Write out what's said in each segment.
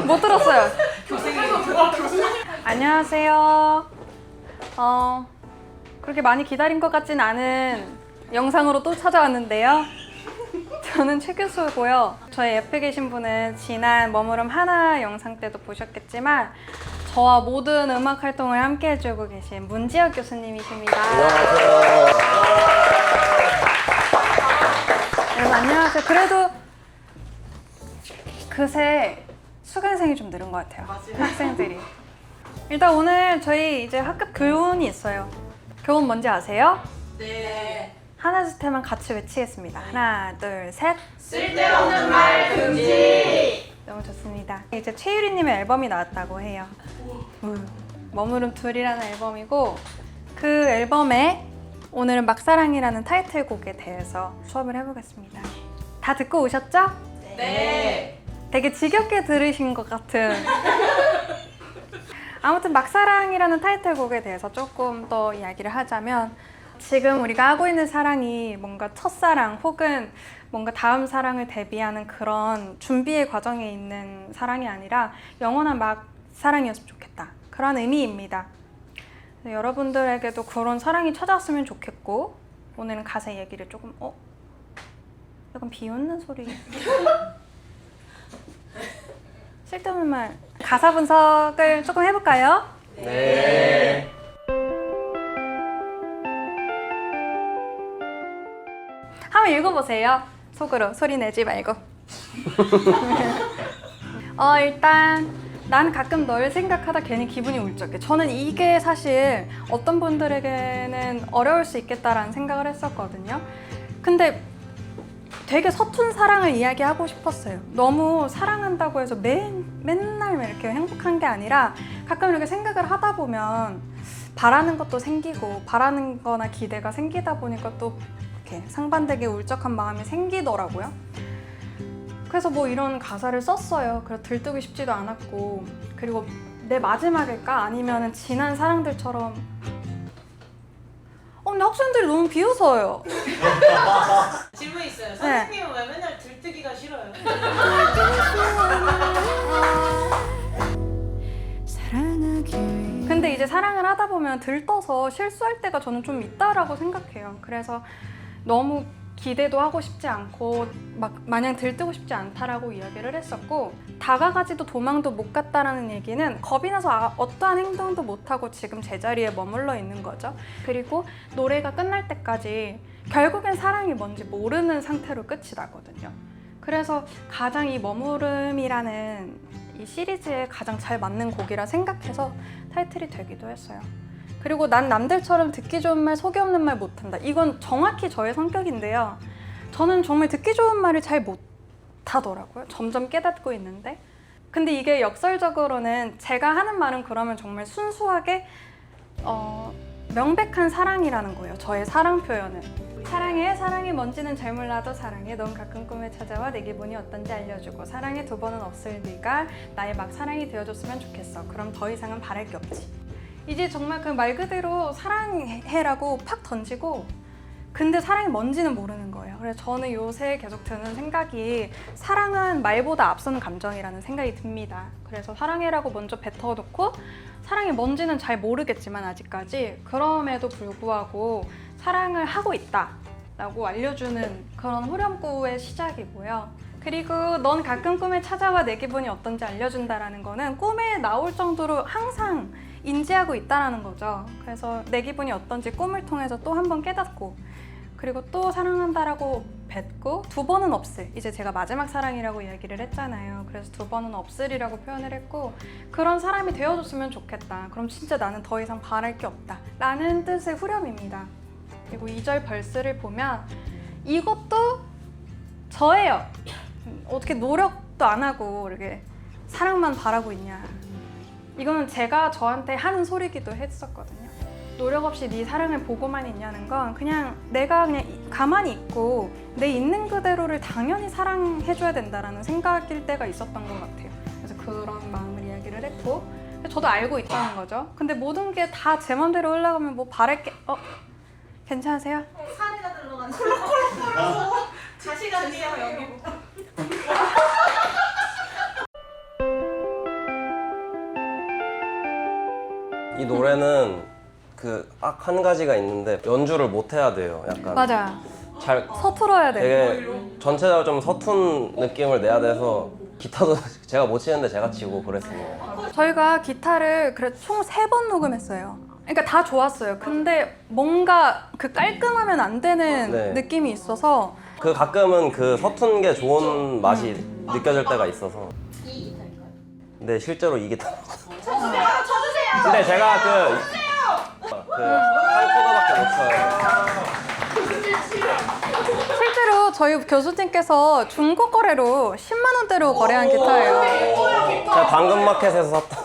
못 들었어요. 안녕하세요. 그렇게 많이 기다린 것 같진 않은 영상으로 또 찾아왔는데요. 저는 최 교수고요. 저희 옆에 계신 분은 지난 머무름 하나 영상 때도 보셨겠지만 저와 모든 음악 활동을 함께 해주고 계신 문지혁 교수님이십니다. 안녕하세요. 여러분 안녕하세요. 그래도 그새 수강생이 좀 늘은 것 같아요. 학생들이. 일단 오늘 저희 이제 학급 교훈이 있어요. 교훈 뭔지 아세요? 네. 하나 둘 셋만 같이 외치겠습니다. 하나 둘 셋. 쓸데없는 말 금지. 너무 좋습니다. 이제 최유리님의 앨범이 나왔다고 해요. 머무름 둘이라는 앨범이고 그 앨범에 오늘은 막사랑이라는 타이틀곡에 대해서 수업을 해보겠습니다. 다 듣고 오셨죠? 네. 되게 지겹게 들으신 것 같은. 아무튼 막사랑이라는 타이틀곡에 대해서 조금 더 이야기를 하자면 지금 우리가 하고 있는 사랑이 뭔가 첫사랑 혹은 뭔가 다음 사랑을 대비하는 그런 준비의 과정에 있는 사랑이 아니라 영원한 막사랑이었으면 좋겠다. 그런 의미입니다. 여러분들에게도 그런 사랑이 찾아왔으면 좋겠고 오늘은 가사 얘기를 조금 약간 비웃는 소리. 쓸데없는 말. 가사 분석을 조금 해볼까요? 네. 한번 읽어보세요. 속으로 소리 내지 말고. 일단 난 가끔 널 생각하다 괜히 기분이 울적해. 저는 이게 사실 어떤 분들에게는 어려울 수 있겠다라는 생각을 했었거든요. 근데 되게 서툰 사랑을 이야기하고 싶었어요. 너무 사랑한다고 해서 맨날 이렇게 행복한 게 아니라 가끔 이렇게 생각을 하다 보면 바라는 것도 생기고 바라는 거나 기대가 생기다 보니까 또 이렇게 상반되게 울적한 마음이 생기더라고요. 그래서 뭐 이런 가사를 썼어요. 그래서 들뜨고 싶지도 않았고 그리고 내 마지막일까? 아니면 지난 사랑들처럼 근데 학생들이 너무 비웃어요. 질문 있어요. 선생님은 왜 맨날 들뜨기가 싫어요? 근데 이제 사랑을 하다 보면 들떠서 실수할 때가 저는 좀 있다라고 생각해요. 그래서 너무 기대도 하고 싶지 않고 막 마냥 들뜨고 싶지 않다라고 이야기를 했었고 다가가지도 도망도 못 갔다라는 얘기는 겁이 나서 어떠한 행동도 못하고 지금 제자리에 머물러 있는 거죠. 그리고 노래가 끝날 때까지 결국엔 사랑이 뭔지 모르는 상태로 끝이 나거든요. 그래서 가장 이 머무름이라는 이 시리즈에 가장 잘 맞는 곡이라 생각해서 타이틀이 되기도 했어요. 그리고 난 남들처럼 듣기 좋은 말, 속이 없는 말 못한다. 이건 정확히 저의 성격인데요. 저는 정말 듣기 좋은 말을 잘 못하더라고요. 점점 깨닫고 있는데. 근데 이게 역설적으로는 제가 하는 말은 그러면 정말 순수하게 명백한 사랑이라는 거예요. 저의 사랑 표현은. 사랑해, 사랑이 뭔지는 잘 몰라도 사랑해. 넌 가끔 꿈에 찾아와 내 기분이 어떤지 알려주고 사랑해 두 번은 없을 네가 나의 막 사랑이 되어줬으면 좋겠어. 그럼 더 이상은 바랄 게 없지. 이제 정말 그 말 그대로 사랑해라고 팍 던지고 근데 사랑이 뭔지는 모르는 거예요. 그래서 저는 요새 계속 드는 생각이 사랑은 말보다 앞서는 감정이라는 생각이 듭니다. 그래서 사랑해라고 먼저 뱉어놓고 사랑이 뭔지는 잘 모르겠지만 아직까지 그럼에도 불구하고 사랑을 하고 있다라고 알려주는 그런 후렴구의 시작이고요. 그리고 넌 가끔 꿈에 찾아와 내 기분이 어떤지 알려준다라는 거는 꿈에 나올 정도로 항상 인지하고 있다라는 거죠. 그래서 내 기분이 어떤지 꿈을 통해서 또 한 번 깨닫고 그리고 또 사랑한다라고 뱉고 두 번은 없을. 이제 제가 마지막 사랑이라고 이야기를 했잖아요. 그래서 두 번은 없으리라고 표현을 했고 그런 사람이 되어줬으면 좋겠다. 그럼 진짜 나는 더 이상 바랄 게 없다. 라는 뜻의 후렴입니다. 그리고 2절 벌스를 보면 이것도 저예요. 어떻게 노력도 안 하고 이렇게 사랑만 바라고 있냐. 이거는 제가 저한테 하는 소리기도 했었거든요. 노력 없이 네 사랑을 보고만 있냐는 건 그냥 내가 그냥 가만히 있고 내 있는 그대로를 당연히 사랑해줘야 된다라는 생각일 때가 있었던 것 같아요. 그래서 그런 마음을 이야기를 했고 저도 알고 있다는 거죠. 근데 모든 게 다 제 맘대로 흘러가면 뭐 바랄 게 괜찮으세요? 살이가 들러가는 콜록콜록 자식아니에요 여기. 이 노래는 그 딱 한 가지가 있는데 연주를 못 해야 돼요. 약간 맞아요. 잘 서툴어야 돼. 되게 전체적으로 좀 서툰 느낌을 내야 돼서 기타도 제가 못 치는데 제가 치고 그랬습니다. 저희가 기타를 그래 총 3번 녹음했어요. 그러니까 다 좋았어요. 근데 뭔가 그 깔끔하면 안 되는 네. 느낌이 있어서 그 가끔은 그 서툰 게 좋은 맛이 느껴질 때가 있어서. 이 기타일까요? 근데 실제로 이 기타. 쳐주세요! 쳐주세요! 근데 제가 그 한 코드밖에 못 쳐요. 실제로 저희 교수님께서 중고 거래로 10만 원대로 거래한 기타예요. 제가 당근마켓에서 샀다.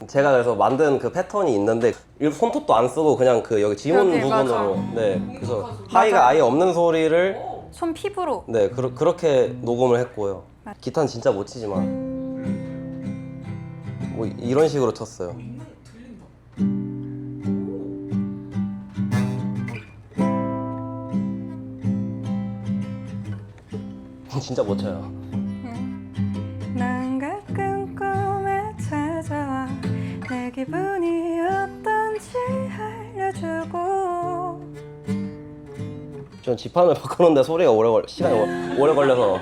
제가 그래서 만든 그 패턴이 있는데 손톱도 안 쓰고 그냥 그 여기 지문 여기, 부분으로 맞아. 네 그래서 하이가 아예 없는 소리를 손 피부로. 네 그렇게 녹음을 했고요. 기타는 진짜 못 치지만 뭐 이런 식으로 쳤어요. 진짜 못 쳐요. 난 가끔 꿈에 찾아와 내 기분이 어떤지 알려주고. 전 지판을 바꾸는데 소리가 시간이 오래 걸려서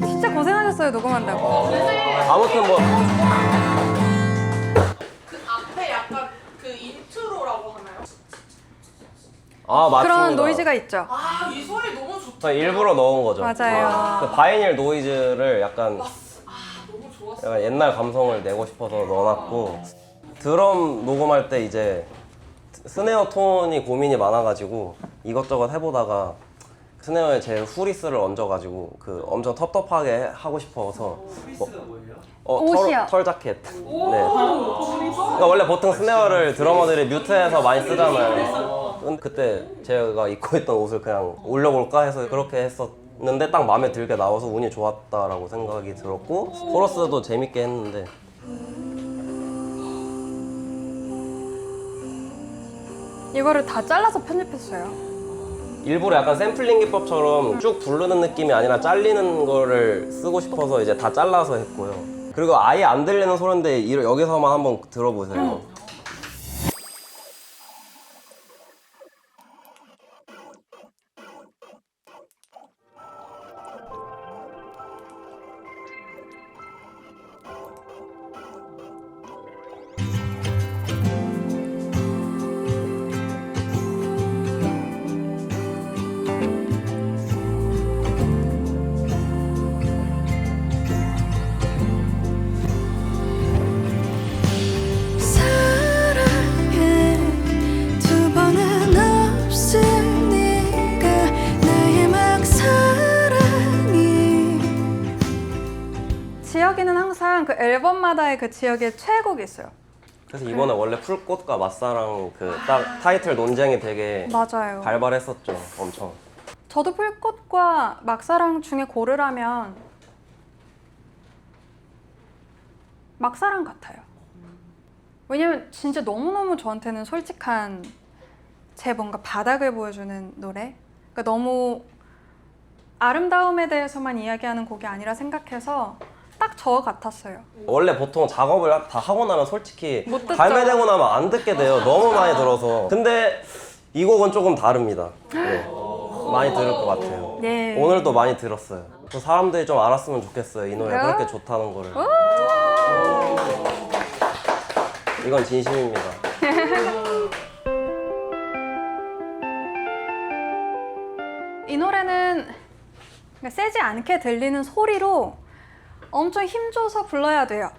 진짜 고생하셨어요, 녹음한다고. 아무튼 뭐 그 앞에 약간 그 인트로라고 하나요? 맞습니다. 그런 노이즈가 있죠. 아, 이 소리 너무 좋다. 저 일부러 넣은 거죠. 맞아요. 그 바이닐 노이즈를 약간 너무 좋았어. 약간 옛날 감성을 내고 싶어서 넣어놨고 드럼 녹음할 때 이제 스네어 톤이 고민이 많아가지고 이것저것 해보다가 스네어에 제 후리스를 얹어가지고 그 엄청 텁텁하게 하고 싶어서 후리스가 뭐예요? 옷이요. 털 자켓. 네. 그러니까 원래 보통 스네어를 드러머들이 뮤트해서 많이 쓰잖아요. 근데 그때 제가 입고 있던 옷을 그냥 올려볼까 해서 그렇게 했었는데 딱 마음에 들게 나와서 운이 좋았다라고 생각이 들었고 코러스도 재밌게 했는데 이거를 다 잘라서 편집했어요. 일부러 약간 샘플링 기법처럼 쭉 부르는 느낌이 아니라 잘리는 거를 쓰고 싶어서 이제 다 잘라서 했고요. 그리고 아예 안 들리는 소리인데 여기서만 한번 들어보세요. 사랑해 두 번은 없을 네가 나의 막 사랑이. 지혁이는 항상 그 앨범마다의 그 지혁의 최애곡이 있어요. 그래서 이번에 원래 풀꽃과 맛사랑 그 딱 타이틀 논쟁이 되게 맞아요. 발발했었죠. 엄청. 저도 풀꽃과 막사랑 중에 고르라면 막사랑 같아요. 왜냐면 진짜 너무너무 저한테는 솔직한 제 뭔가 바닥을 보여주는 노래. 그러니까 너무 아름다움에 대해서만 이야기하는 곡이 아니라 생각해서 딱 저 같았어요. 원래 보통 작업을 다 하고 나면 솔직히 못 듣죠. 발매되고 나면 안 듣게 돼요. 너무 많이 들어서. 근데 이 곡은 조금 다릅니다. 네. 많이 들을 것 같아요. 네. 오늘도 많이 들었어요. 또 사람들이 좀 알았으면 좋겠어요. 이 노래가 그래요? 그렇게 좋다는 거를. 이건 진심입니다. 이 노래는 그러니까 세지 않게 들리는 소리로 엄청 힘줘서 불러야 돼요.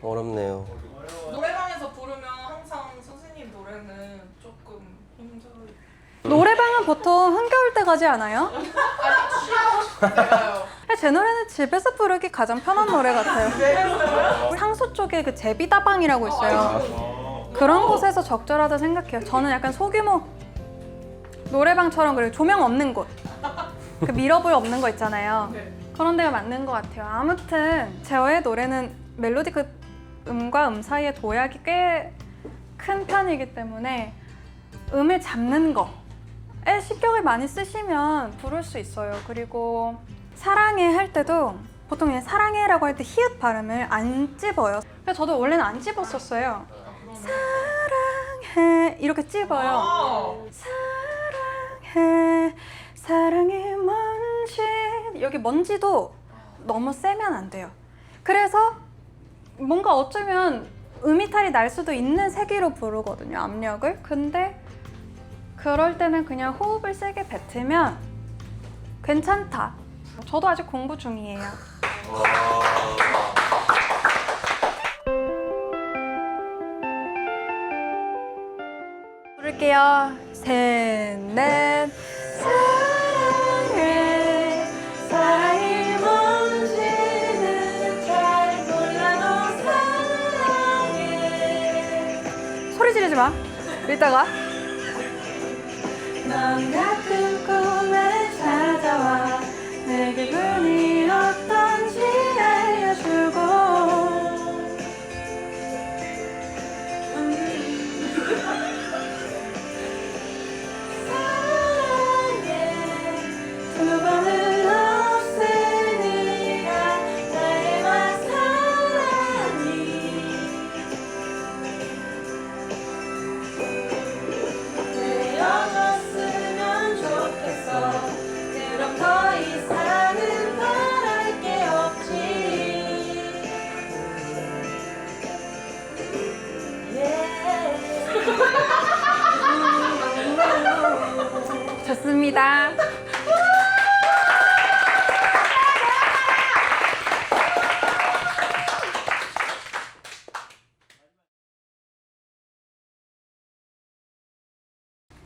어렵네요. 노래방에서 부르면 항상 선생님 노래는 조금 힘들어요. 노래방은 보통 흥겨울 때 가지 않아요? 아니, 취하고 싶을 때가요. 제 노래는 집에서 부르기 가장 편한 노래 같아요. 상수 쪽에 그 제비다방이라고 있어요. 그런 곳에서 적절하다 생각해요. 저는 약간 소규모 노래방처럼 그리고 조명 없는 곳, 그 미러볼 없는 거 있잖아요. 그런 데가 맞는 것 같아요. 아무튼 제어의 노래는 멜로디 그 음과 음 사이의 도약이 꽤 큰 편이기 때문에 음을 잡는 거에 신경을 많이 쓰시면 부를 수 있어요. 그리고 사랑해 할 때도 보통 그냥 사랑해라고 할 때 히읗 발음을 안 찝어요. 그래서 저도 원래는 안 찝었었어요. 사랑해 이렇게 찝어요. 사랑해 사랑의 먼지 여기 먼지도 너무 세면 안 돼요. 그래서 뭔가 어쩌면 음이탈이 날 수도 있는 세기로 부르거든요, 압력을. 근데 그럴 때는 그냥 호흡을 세게 뱉으면 괜찮다. 저도 아직 공부 중이에요. 부를게요. 셋, 넷. 사랑해, 사랑이 뭔지는 잘 몰라도 사랑해. 소리 지르지 마. 이따가. 넌 가끔 꿈에 찾아와 내 기분이 어떤지 알려주고 사랑해 두 번은 없으니까 나의 맘 사랑이 되어줬으면 좋겠어. 그럼 더 이상은 바랄 게 없지. 좋습니다.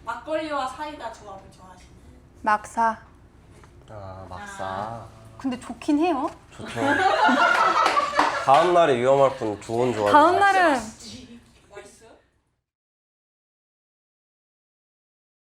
막걸리와 사이다 조합을 좋아하시나요? 막사. 아 막사 근데 좋긴 해요. 좋죠. 다음 날이 위험할 뿐 좋은 조합. 다음 날은